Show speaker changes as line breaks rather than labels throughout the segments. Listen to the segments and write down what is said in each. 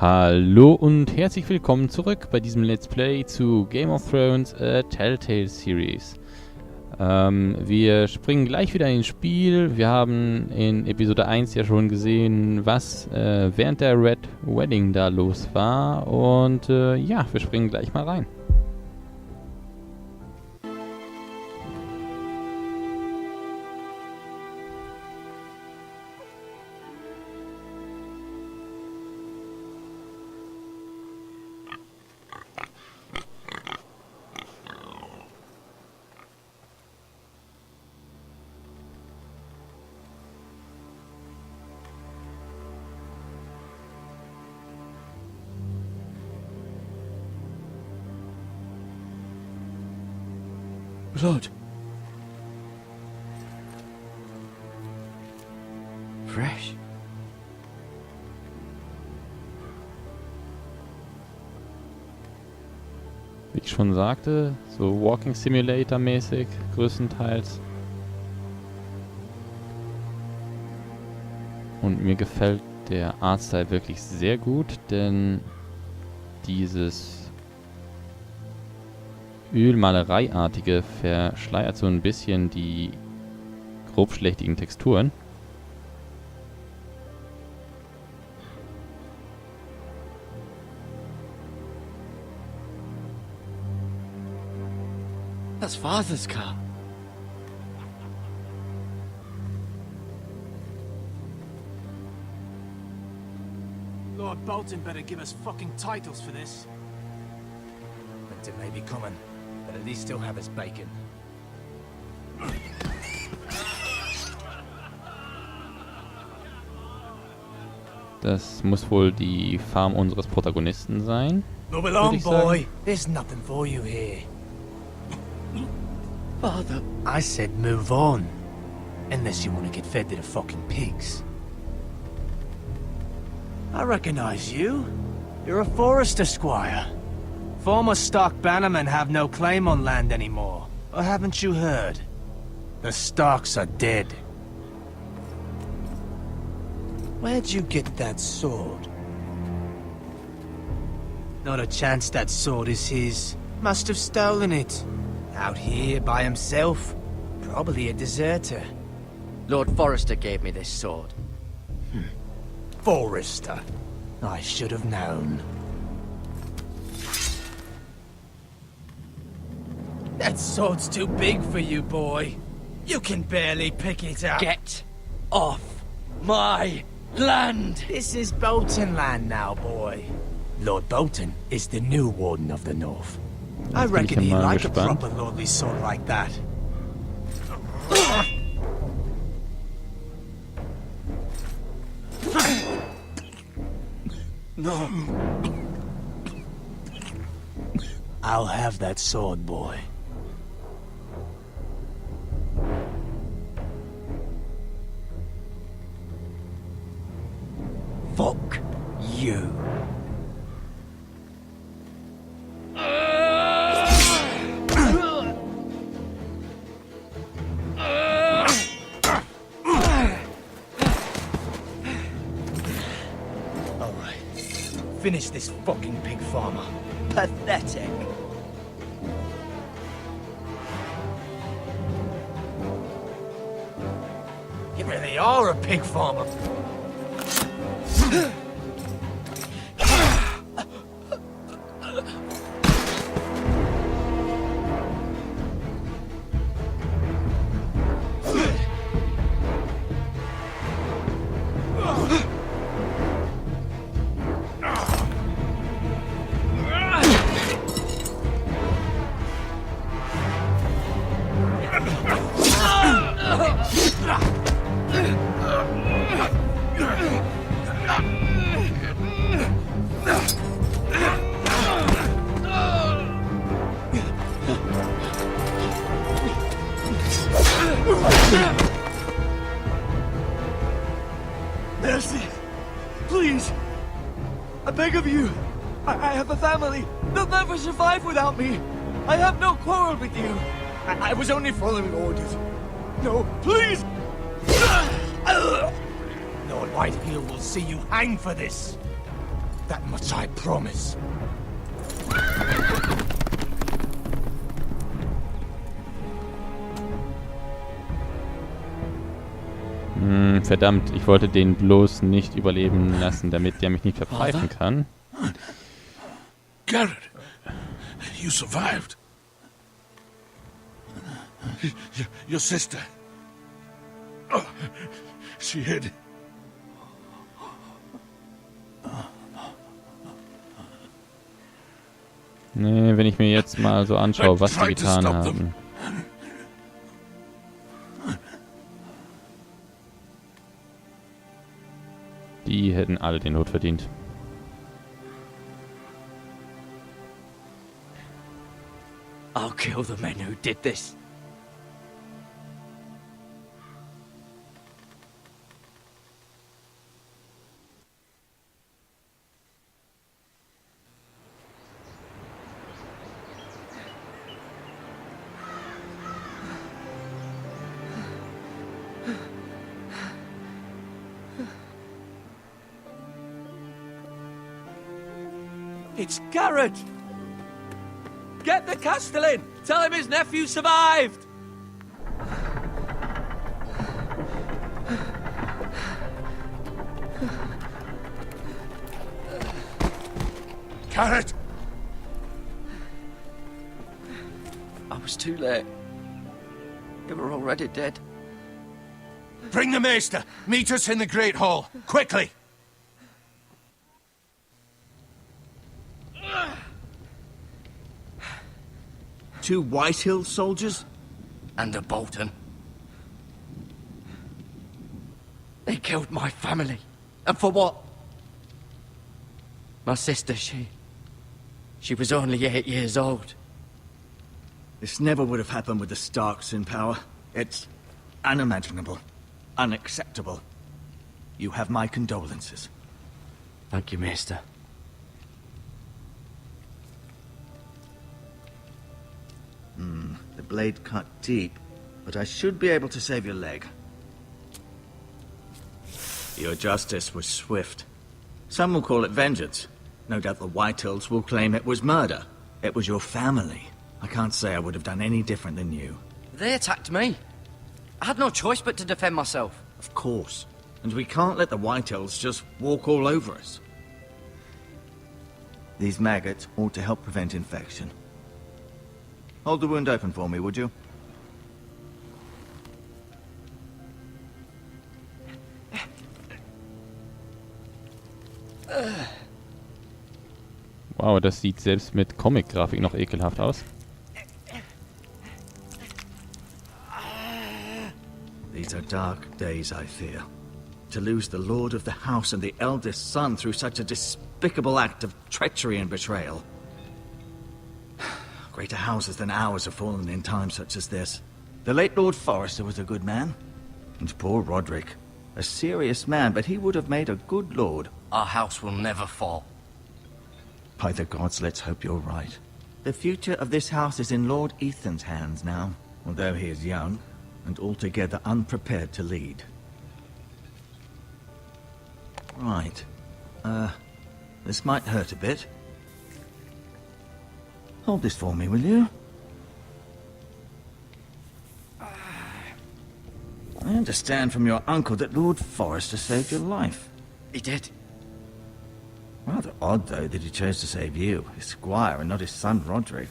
Hallo und herzlich willkommen zurück bei diesem Let's Play zu Game of Thrones Telltale Series. Wir springen gleich wieder ins Spiel. Wir haben in Episode 1 ja schon gesehen, was während der Red Wedding da los war. Und ja, wir springen gleich mal rein.
Blood. Fresh.
Wie ich schon sagte, so Walking Simulator mäßig größtenteils. Und mir gefällt der Artstyle wirklich sehr gut, denn dieses Ölmalereiartige verschleiert so ein bisschen die grobschlächtigen Texturen.
That's Father's car.
Lord Bolton better give us fucking titles for this.
Winter may be coming, but at least he'll have his bacon.
Das muss wohl die Farm unseres Protagonisten sein.
Move along,
ich sagen.
boy. There's nothing for you here.
Father.
I said move on. Unless you want to get fed to the fucking pigs. I recognize you. You're a forester squire. Former Stark bannermen have no claim on land anymore. Or haven't you heard? The Starks are dead. Where'd you get that sword? Not a chance that sword is his. Must have stolen it. Out here by himself. Probably a deserter.
Lord Forrester gave me this sword.
Forester. I should have known. That sword's too big for you, boy. You can barely pick it up.
Get off my land!
This is Bolton land now, boy. Lord Bolton is the new Warden of the North. I reckon he'd like a proper lordly sword like that.
No.
I'll have that sword, boy.
Fuck you.
Alright. Finish this fucking pig farmer.
Pathetic.
You really are a pig farmer.
Mercy! Please! I beg of you! I have a family! They'll never survive without me! I have no quarrel with you! I was only following orders. No, please!
Lord Whitehill will see you hang for this! That much I promise.
Verdammt, ich wollte den bloß nicht überleben lassen, damit der mich nicht verpfeifen kann.
Garrett, you survived. Your sister. Oh, she hid.
Nee, wenn ich mir jetzt mal so anschaue, was die getan haben. Die hätten alle den Tod verdient.
I'll kill the men who did this.
It's Garrett! Get the Castellan! Tell him his nephew survived!
Garrett!
I was too late. They were already dead.
Bring the Maester. Meet us in the Great Hall. Quickly!
Two Whitehill soldiers?
And a Bolton. They killed my family. And for what? My sister, she was only 8 years old.
This never would have happened with the Starks in power. It's unimaginable. Unacceptable. You have my condolences.
Thank you, Maester.
The blade cut deep, but I should be able to save your leg. Your justice was swift. Some will call it vengeance. No doubt the Whitehills will claim it was murder. It was your family. I can't say I would have done any different than you.
They attacked me. I had no choice but to defend myself.
Of course. And we can't let the Whitehills just walk all over us. These maggots ought to help prevent infection. Hold the wound open for me, would you?
Wow, das sieht selbst mit Comic-Grafik noch ekelhaft aus.
These are dark days, I fear. To lose the lord of the house and the eldest son through such a despicable act of treachery and betrayal. Greater houses than ours have fallen in times such as this. The late Lord Forrester was a good man. And poor Roderick. A serious man, but he would have made a good lord.
Our house will never fall.
By the gods, let's hope you're right. The future of this house is in Lord Ethan's hands now, although he is young and altogether unprepared to lead. Right. This might hurt a bit. Hold this for me, will you? I understand from your uncle that Lord Forrester saved your life.
He did.
Rather odd, though, that he chose to save you, his squire, and not his son Roderick.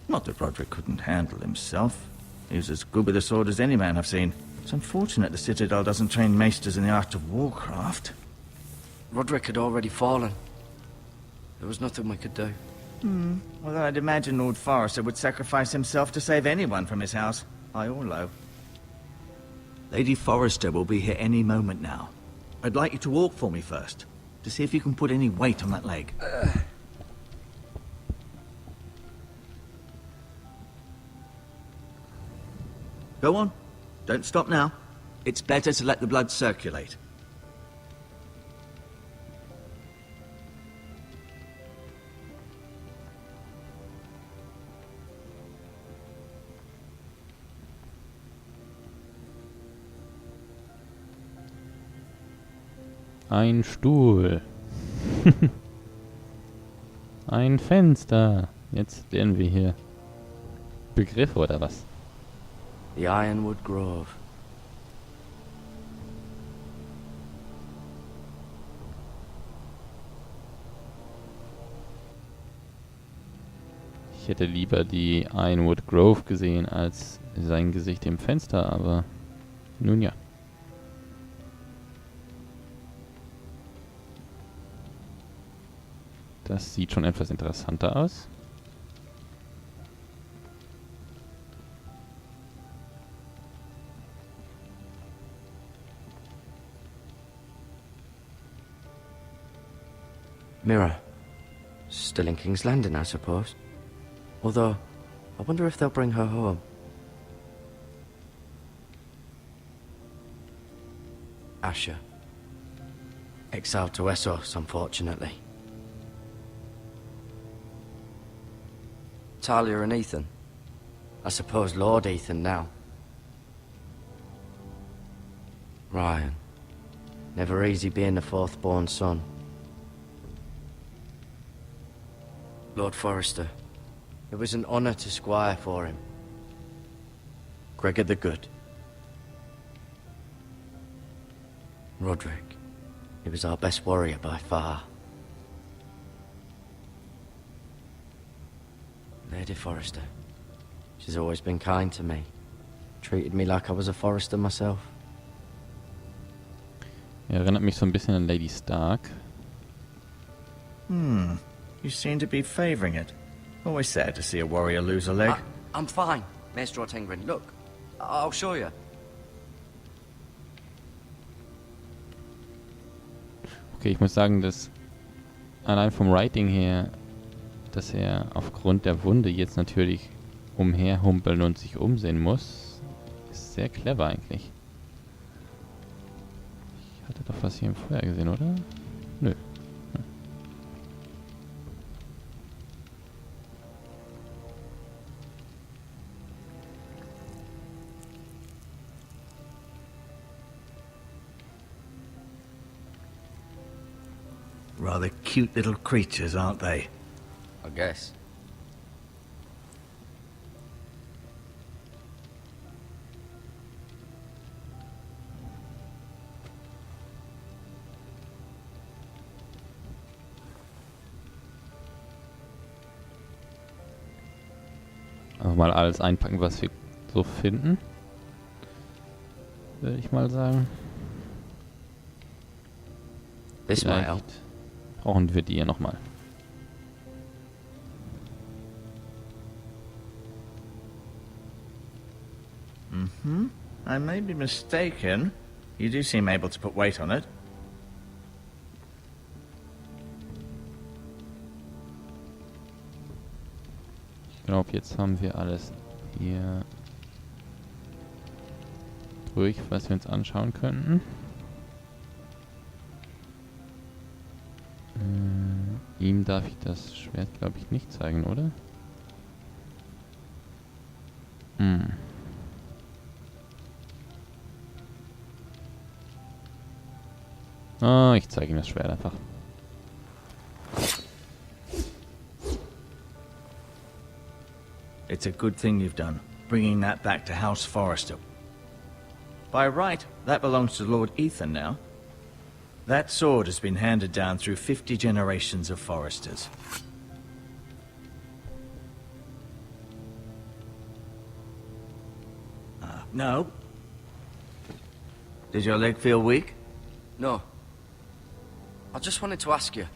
Not that Roderick couldn't handle himself. He was as good with a sword as any man I've seen. It's unfortunate the Citadel doesn't train maesters in the art of warcraft.
Roderick had already fallen. There was nothing we could do.
Well, I'd imagine Lord Forrester would sacrifice himself to save anyone from his house, high or low. Lady Forrester will be here any moment now. I'd like you to walk for me first, to see if you can put any weight on that leg. Go on. Don't stop now. It's better to let the blood circulate.
Ein Stuhl. Ein Fenster. Jetzt lernen wir hier Begriffe oder was?
The Ironwood Grove.
Ich hätte lieber die Ironwood Grove gesehen als sein Gesicht im Fenster, aber nun ja. Das sieht schon etwas interessanter aus.
Mirror. Still in King's Landing, I suppose. Although, I wonder if they'll bring her home. Asher. Exiled to Essos, unfortunately. Talia and Ethan. I suppose Lord Ethan now. Ryan. Never easy being the fourth-born son. Lord Forrester. It was an honour to squire for him. Gregor the Good. Roderick. He was our best warrior by far. Lady Forrester. She's always been kind to me. Treated me like I was a Forrester myself.
Erinnert mich so ein bisschen an Lady Stark.
You seem to be favouring it. Always sad to see a warrior lose a leg.
I'm fine, Maester Ortengrin. Look, I'll show you.
Okay, ich muss sagen, dass allein vom Writing her, dass er aufgrund der Wunde jetzt natürlich umherhumpeln und sich umsehen muss, ist sehr clever eigentlich. Ich hatte doch was hier im Feuer gesehen, oder? Nö.
Rather cute little creatures, aren't they?
I guess.
Einfach mal alles einpacken, was wir so finden. Würde ich mal sagen.
This might help.
Brauchen wir die hier nochmal.
I may be mistaken. You do seem able to put weight on it.
Ich glaube, jetzt haben wir alles hier durch, was wir uns anschauen könnten. Ihm darf ich das Schwert, glaube ich, nicht zeigen, oder? Ah, ich zeige ihm das Schwert einfach.
It's a good thing you've done, bringing that back to House Forrester. By right, that belongs to Lord Ethan now. That sword has been handed down through 50 generations of Forresters. No. Does your leg feel weak?
No. I just wanted to ask you.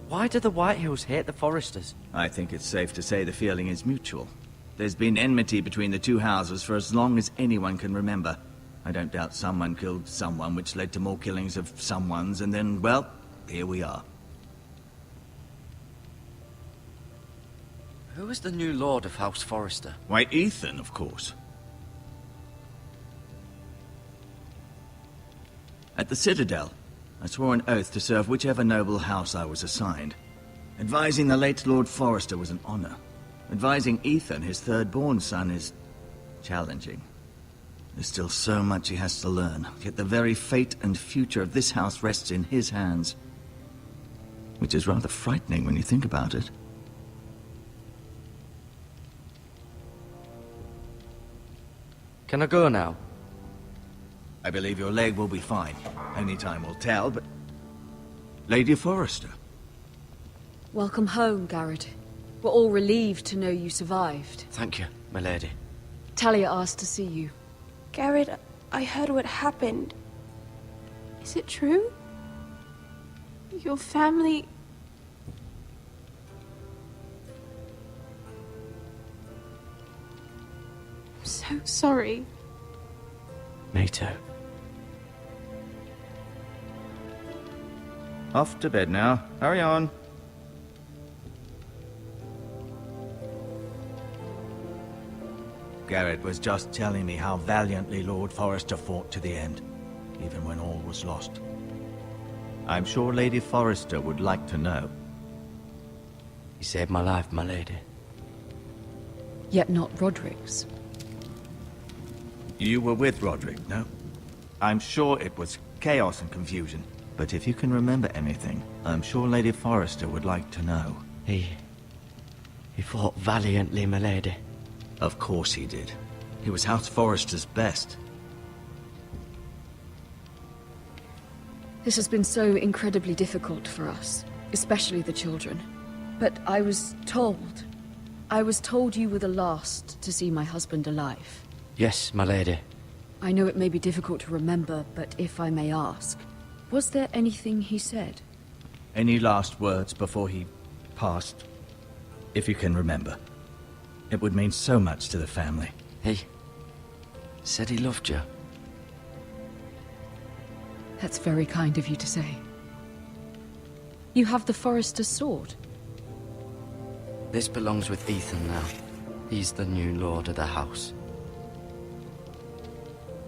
Why do the Whitehills hate the Forresters?
I think it's safe to say the feeling is mutual. There's been enmity between the two houses for as long as anyone can remember. I don't doubt someone killed someone, which led to more killings of someones, and then, well, here we are.
Who is the new lord of House Forrester?
Why, Ethan, of course. At the Citadel, I swore an oath to serve whichever noble house I was assigned. Advising the late Lord Forrester was an honor. Advising Ethan, his third-born son, is...
challenging. There's still so much he has to learn, yet the very fate and future of this house rests in his hands. Which is rather frightening when you think about it.
Can I go now?
I believe your leg will be fine. Only time will tell, but... Lady Forrester.
Welcome home, Garrett. We're all relieved to know you survived.
Thank you, my lady.
Talia asked to see you.
Garrett, I heard what happened. Is it true? Your family... I'm so sorry.
Me too.
Off to bed now. Hurry on. Garrett was just telling me how valiantly Lord Forrester fought to the end, even when all was lost. I'm sure Lady Forrester would like to know.
He saved my life, my lady.
Yet not Roderick's.
You were with Roderick, no? I'm sure it was chaos and confusion, but if you can remember anything, I'm sure Lady Forrester would like to know.
He fought valiantly, my lady.
Of course he did. He was House Forrester's best.
This has been so incredibly difficult for us, especially the children. But I was told you were the last to see my husband alive.
Yes, my lady.
I know it may be difficult to remember, but if I may ask, was there anything he said?
Any last words before he passed? If you can remember. It would mean so much to the family.
He said he loved you.
That's very kind of you to say. You have the Forrester's sword.
This belongs with Ethan now. He's the new lord of the house.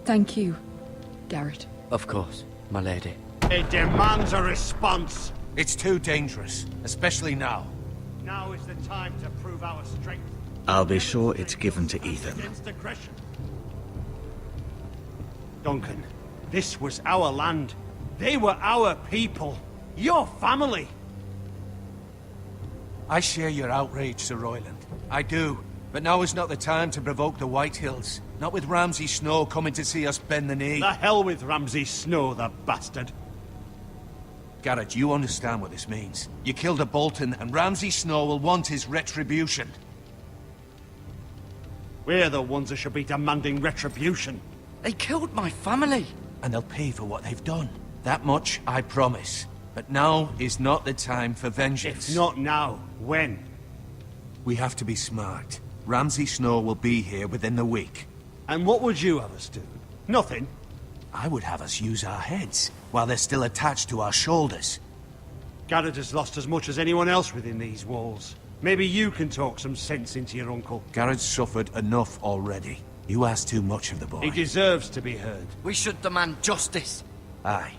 Thank you, Garrett.
Of course, my lady.
It demands a response.
It's too dangerous, especially now.
Now is the time to prove our strength.
I'll be sure it's given to Ethan.
Against aggression. Duncan, this was our land. They were our people. Your family.
I share your outrage, Sir Royland. I do. But now is not the time to provoke the Whitehills. Not with Ramsay Snow coming to see us bend the knee.
The hell with Ramsay Snow, the bastard.
Garrett, you understand what this means. You killed a Bolton, and Ramsay Snow will want his retribution.
We're the ones that should be demanding retribution.
They killed my family.
And they'll pay for what they've done. That much, I promise. But now is not the time for vengeance.
If not now, when?
We have to be smart. Ramsay Snow will be here within the week.
And what would you have us do? Nothing.
I would have us use our heads, while they're still attached to our shoulders.
Garrett has lost as much as anyone else within these walls. Maybe you can talk some sense into your uncle.
Garrett's suffered enough already. You ask too much of the boy.
He deserves to be heard.
We should demand justice.
Aye.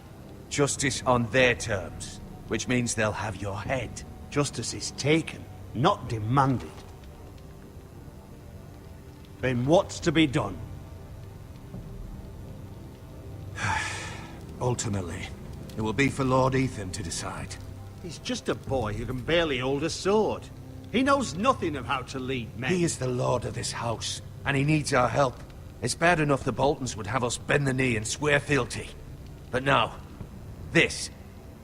Justice on their terms. Which means they'll have your head.
Justice is taken, not demanded. Then what's to be done?
Ultimately, it will be for Lord Ethan to decide.
He's just a boy who can barely hold a sword. He knows nothing of how to lead men.
He is the lord of this house, and he needs our help. It's bad enough the Boltons would have us bend the knee and swear fealty. But now, this.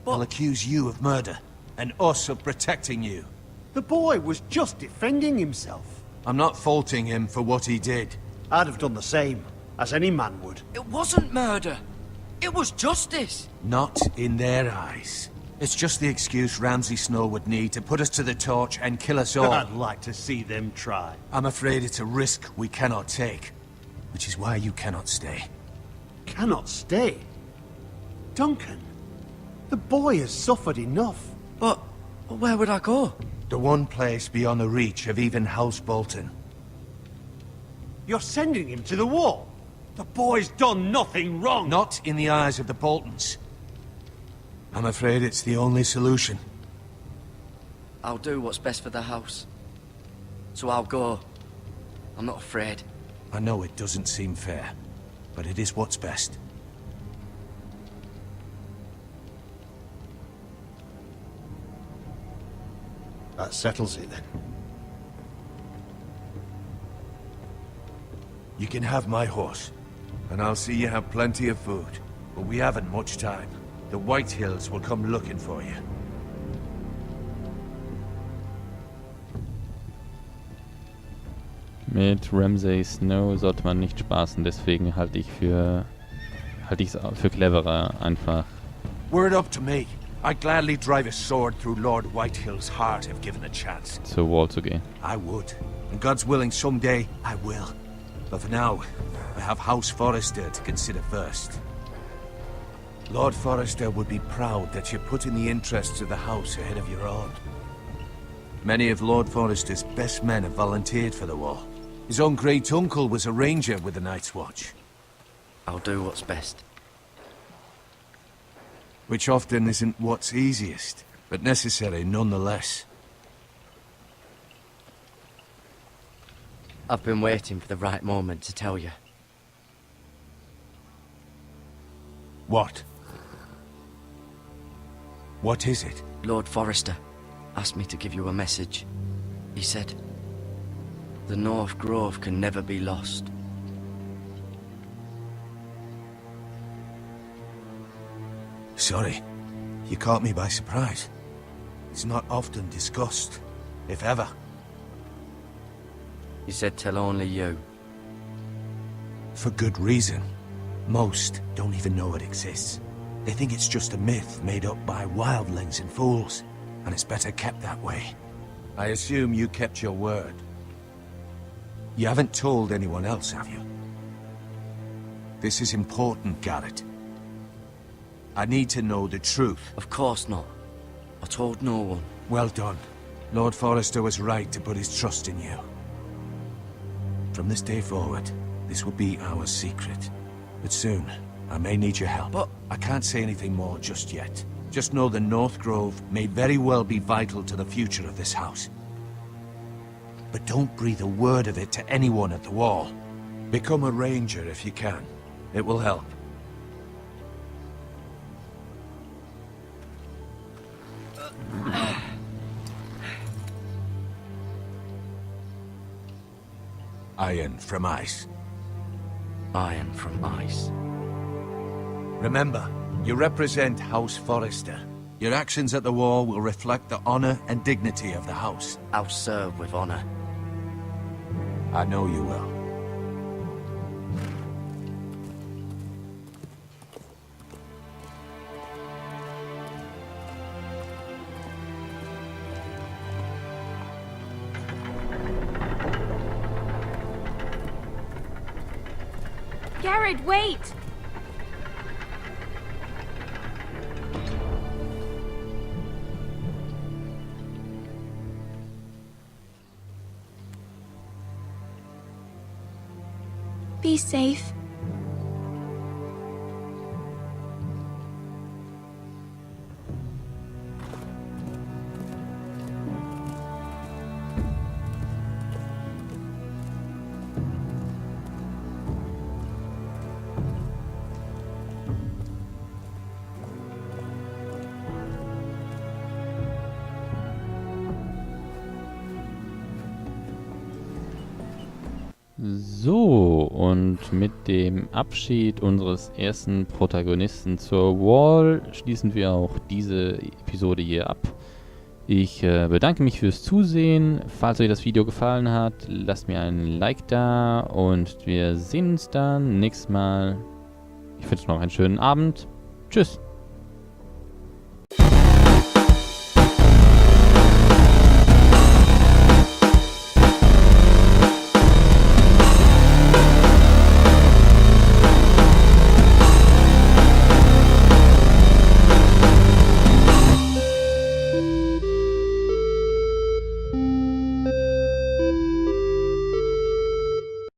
They'll accuse you of murder, and us of protecting you.
The boy was just defending himself.
I'm not faulting him for what he did.
I'd have done the same, as any man would.
It wasn't murder. It was justice.
Not in their eyes. It's just the excuse Ramsay Snow would need to put us to the torch and kill us all.
I'd like to see them try.
I'm afraid it's a risk we cannot take. Which is why you cannot stay.
Cannot stay? Duncan, the boy has suffered enough.
But where would I go?
The one place beyond the reach of even House Bolton.
You're sending him to the wall? The boy's done nothing wrong.
Not in the eyes of the Boltons. I'm afraid it's the only solution.
I'll do what's best for the house. So I'll go. I'm not afraid.
I know it doesn't seem fair, but it is what's best.
That settles it then.
You can have my horse, and I'll see you have plenty of food. But we haven't much time. The White Hills will come looking for you.
Mit Ramsay Snow sollte man nicht spaßen, deswegen halte ich es für cleverer, einfach.
Were it up to me, I'd gladly drive a sword through Lord Whitehill's heart if given a chance.
Zur Wall zu gehen.
I would. And God's willing, someday I will. But for now, I have House Forrester to consider first. Lord Forrester would be proud that you're putting the interests of the house ahead of your own. Many of Lord Forrester's best men have volunteered for the war. His own great-uncle was a ranger with the Night's Watch.
I'll do what's best.
Which often isn't what's easiest, but necessary nonetheless.
I've been waiting for the right moment to tell you.
What? What is it?
Lord Forrester asked me to give you a message. He said, the North Grove can never be lost.
Sorry, you caught me by surprise. It's not often discussed, if ever.
He said tell only you.
For good reason. Most don't even know it exists. They think it's just a myth made up by wildlings and fools, and it's better kept that way. I assume you kept your word. You haven't told anyone else, have you? This is important, Garrett. I need to know the truth.
Of course not. I told no one.
Well done. Lord Forrester was right to put his trust in you. From this day forward, this will be our secret. But soon, I may need your help.
But
I can't say anything more just yet. Just know the North Grove may very well be vital to the future of this house. But don't breathe a word of it to anyone at the wall. Become a ranger if you can. It will help. Iron from ice.
Iron from ice.
Remember, you represent House Forrester. Your actions at the war will reflect the honor and dignity of the house.
I'll serve with honor.
I know you will.
Garrett, wait! Be safe.
So, und mit dem Abschied unseres ersten Protagonisten zur Wall schließen wir auch diese Episode hier ab. Ich bedanke mich fürs Zusehen. Falls euch das Video gefallen hat, lasst mir ein Like da und wir sehen uns dann nächstes Mal. Ich wünsche noch einen schönen Abend. Tschüss.